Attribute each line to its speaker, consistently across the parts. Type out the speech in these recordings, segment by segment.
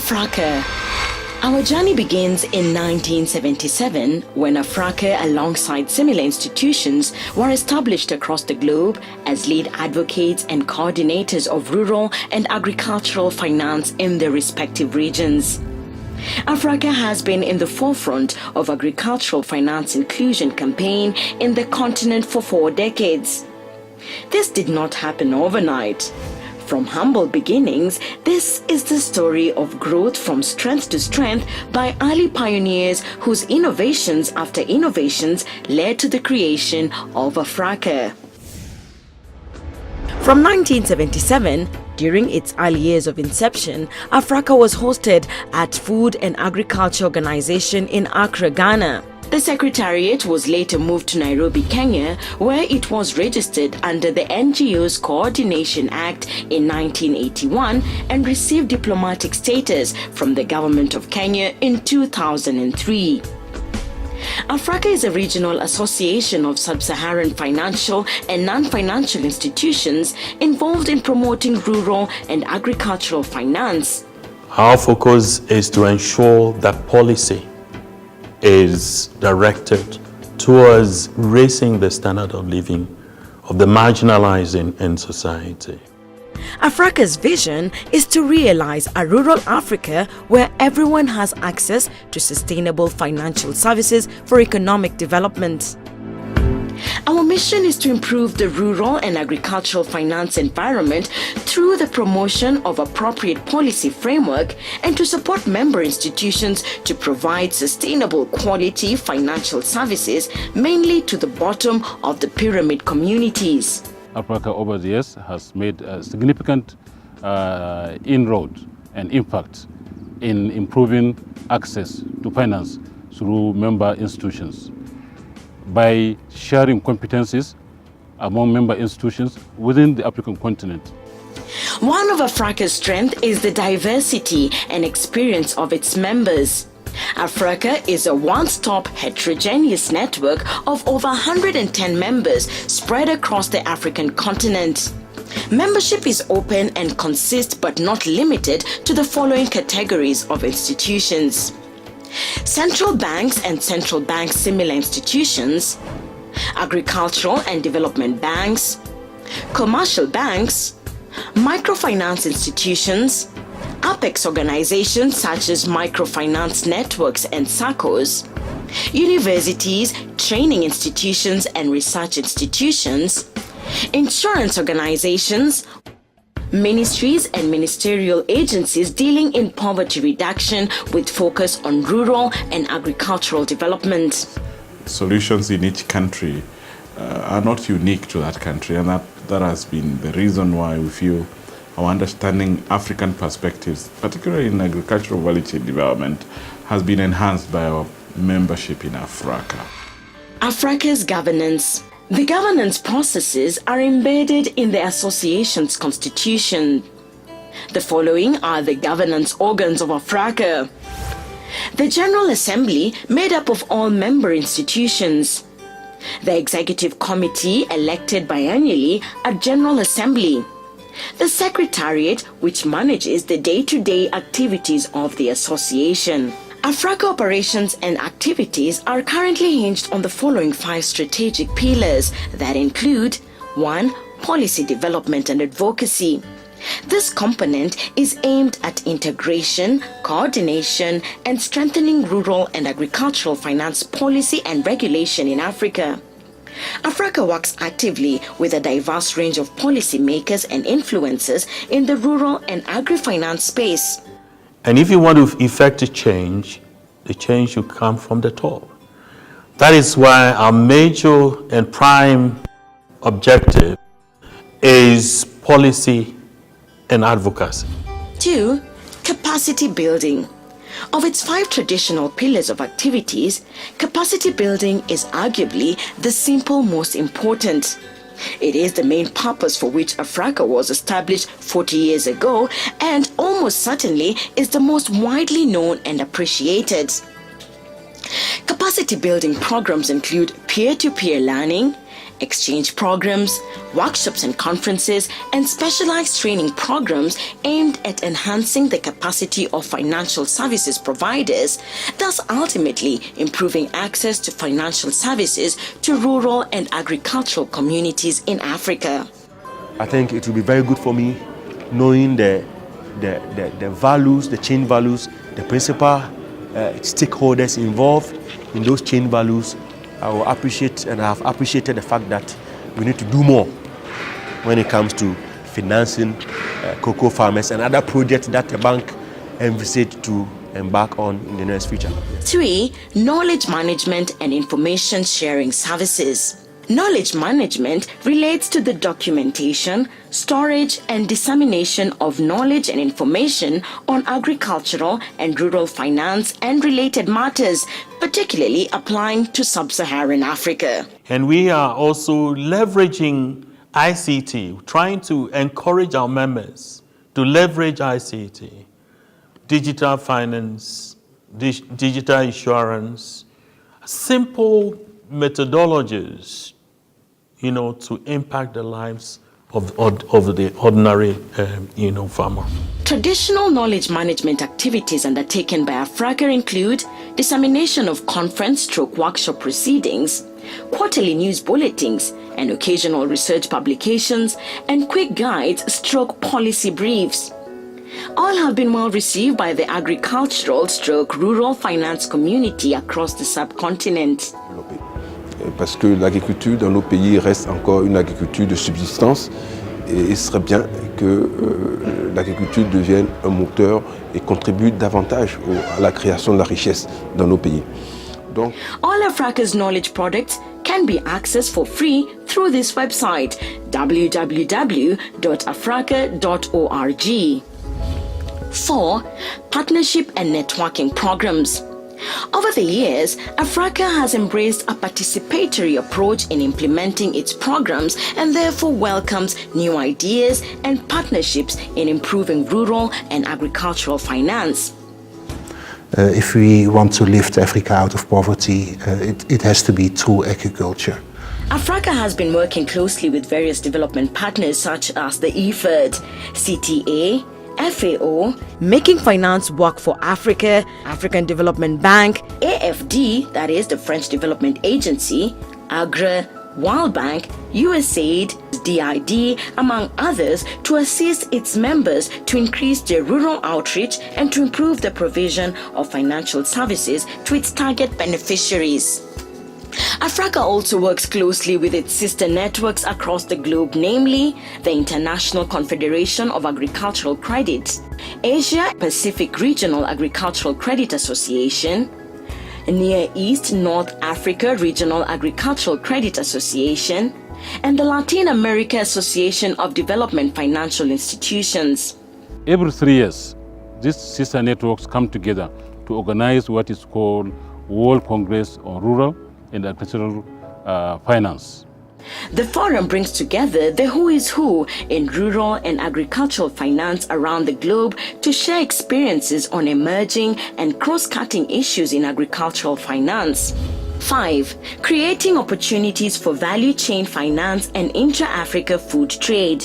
Speaker 1: Afraca. Our journey begins in 1977 when Afraca, alongside similar institutions, were established across the globe as lead advocates and coordinators of rural and agricultural finance in their respective regions. Afraca has been in the forefront of agricultural finance inclusion campaign in the continent for 4 decades. This did not happen overnight. From humble beginnings, this is the story of growth from strength to strength by early pioneers whose innovations after innovations led to the creation of Afraca. From 1977, during its early years of inception, Afraca was hosted at Food and Agriculture Organization in Accra, Ghana. The secretariat was later moved to Nairobi, Kenya, where it was registered under the NGOs Coordination Act in 1981 and received diplomatic status from the government of Kenya in 2003. Afraca is a regional association of sub-Saharan financial and non-financial institutions involved in promoting rural and agricultural finance.
Speaker 2: Our focus is to ensure that policy is directed towards raising the standard of living of the marginalized in society.
Speaker 1: Afraca's vision is to realize a rural Africa where everyone has access to sustainable financial services for economic development. Our mission is to improve the rural and agricultural finance environment through the promotion of appropriate policy framework and to support member institutions to provide sustainable quality financial services mainly to the bottom of the pyramid communities.
Speaker 3: Afraca over the years has made a significant inroad and impact in improving access to finance through member institutions by sharing competencies among member institutions within the African continent.
Speaker 1: One of Afraca's strengths is the diversity and experience of its members. Afraca is a one-stop heterogeneous network of over 110 members spread across the African continent. Membership is open and consists but not limited to the following categories of institutions: central banks and central bank similar institutions, agricultural and development banks, commercial banks, microfinance institutions, apex organizations such as microfinance networks and SACCOs, universities, training institutions and research institutions, insurance organizations, ministries and ministerial agencies dealing in poverty reduction with focus on rural and agricultural development.
Speaker 4: Solutions in each country are not unique to that country, and that has been the reason why we feel our understanding African perspectives, particularly in agricultural value chain development, has been enhanced by our membership in Afraca.
Speaker 1: Afraca's governance. The governance processes are embedded in the association's constitution. The following are the governance organs of Afraca: the General Assembly, made up of all member institutions; the Executive Committee, elected biannually at General Assembly; the Secretariat, which manages the day-to-day activities of the association. Afraca operations and activities are currently hinged on the following 5 strategic pillars that include: 1. Policy development and advocacy. This component is aimed at integration, coordination, and strengthening rural and agricultural finance policy and regulation in Africa. Afraca works actively with a diverse range of policymakers and influencers in the rural and agri-finance space.
Speaker 2: And if you want to effect a change, the change should come from the top. That is why our major and prime objective is policy and advocacy.
Speaker 1: 2. Capacity building. Of its 5 traditional pillars of activities, capacity building is arguably the simple most important. It is the main purpose for which Afraca was established 40 years ago and almost certainly is the most widely known and appreciated. Capacity building programs include peer-to-peer learning, exchange programs, workshops and conferences, and specialized training programs aimed at enhancing the capacity of financial services providers, thus ultimately improving access to financial services to rural and agricultural communities in Africa.
Speaker 5: I think it will be very good for me knowing the values, the chain values, the principal stakeholders involved in those chain values. I will appreciate, and I have appreciated the fact that we need to do more when it comes to financing cocoa farmers and other projects that the bank envisaged to embark on in the next future.
Speaker 1: 3. Knowledge management and information sharing services. Knowledge management relates to the documentation, storage, and dissemination of knowledge and information on agricultural and rural finance and related matters, particularly applying to sub-Saharan Africa.
Speaker 2: And we are also leveraging ICT, trying to encourage our members to leverage ICT, digital finance, digital insurance, simple methodologies, to impact the lives of the ordinary, farmer.
Speaker 1: Traditional knowledge management activities undertaken by Afraca include dissemination of conference/workshop proceedings, quarterly news bulletins, and occasional research publications, and quick guides/policy briefs. All have been well received by the agricultural/rural finance community across the subcontinent.
Speaker 6: Parce que l'agriculture dans nos pays reste encore une agriculture de subsistance et il serait bien que l'agriculture devienne un moteur et contribue davantage à la création de la richesse dans nos pays. Donc,
Speaker 1: all Afraca's knowledge products can be accessed for free through this website www.afraca.org. 4. Partnership and networking programs. Over the years, Afraca has embraced a participatory approach in implementing its programs and therefore welcomes new ideas and partnerships in improving rural and agricultural finance.
Speaker 7: If we want to lift Africa out of poverty, it has to be through agriculture.
Speaker 1: Afraca has been working closely with various development partners such as the IFAD, CTA, FAO, Making Finance Work for Africa, African Development Bank, AFD, that is the French Development Agency, AGRA, World Bank, USAID, DID, among others, to assist its members to increase their rural outreach and to improve the provision of financial services to its target beneficiaries. Afraca also works closely with its sister networks across the globe, namely the International Confederation of Agricultural Credit, Asia Pacific Regional Agricultural Credit Association, Near East North Africa Regional Agricultural Credit Association, and the Latin America Association of Development Financial Institutions.
Speaker 3: Every 3 years, these sister networks come together to organize what is called World Congress on Rural and Agricultural Finance.
Speaker 1: The forum brings together the who is who in rural and agricultural finance around the globe to share experiences on emerging and cross-cutting issues in agricultural finance. 5. Creating opportunities for value chain finance and intra-Africa food trade.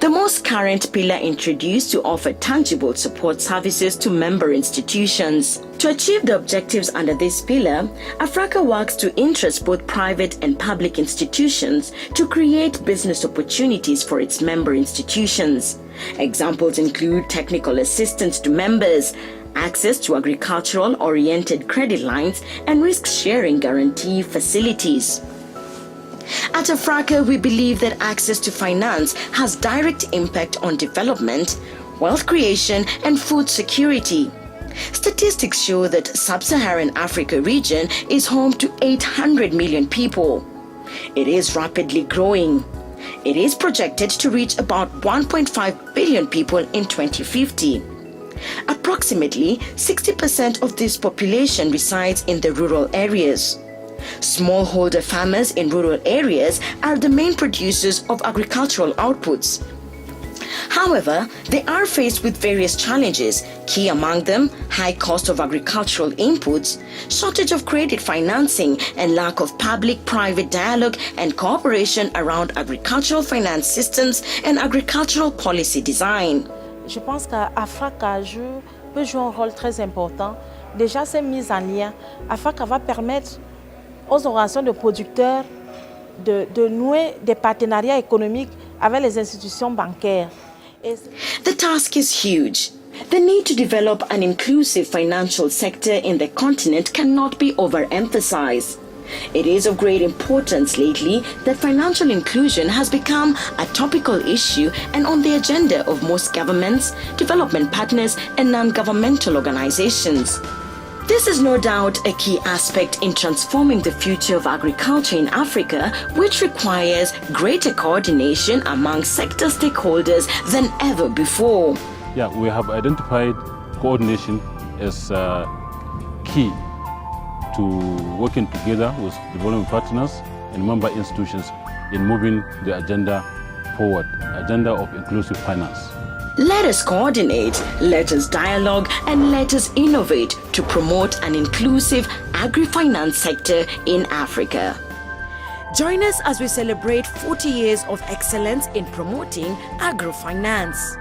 Speaker 1: The most current pillar introduced to offer tangible support services to member institutions. To achieve the objectives under this pillar, Afraca works to interest both private and public institutions to create business opportunities for its member institutions. Examples include technical assistance to members, access to agricultural-oriented credit lines, and risk-sharing guarantee facilities. At Afraca, we believe that access to finance has direct impact on development, wealth creation, and food security. Statistics show that Sub-Saharan Africa region is home to 800 million people. It is rapidly growing. It is projected to reach about 1.5 billion people in 2050. Approximately 60% of this population resides in the rural areas. Smallholder farmers in rural areas are the main producers of agricultural outputs. However, they are faced with various challenges Key among them, high cost of agricultural inputs, shortage of credit financing, and lack of public-private dialogue and cooperation around agricultural finance systems and agricultural policy design.
Speaker 8: Je pense qu'Afraca peut jouer un rôle très important. Déjà, cette mise en lien, Afraca va permettre aux organisations de producteurs de nouer des partenariats économiques avec les institutions bancaires.
Speaker 1: The task is huge. The need to develop an inclusive financial sector in the continent cannot be overemphasized. It is of great importance lately that financial inclusion has become a topical issue and on the agenda of most governments, development partners, and non-governmental organizations. This is no doubt a key aspect in transforming the future of agriculture in Africa, which requires greater coordination among sector stakeholders than ever before.
Speaker 3: Yeah, we have identified coordination as key to working together with development partners and member institutions in moving the agenda forward, agenda of inclusive finance.
Speaker 1: Let us coordinate, let us dialogue, and let us innovate to promote an inclusive agri-finance sector in Africa.
Speaker 9: Join us as we celebrate 40 years of excellence in promoting agrofinance.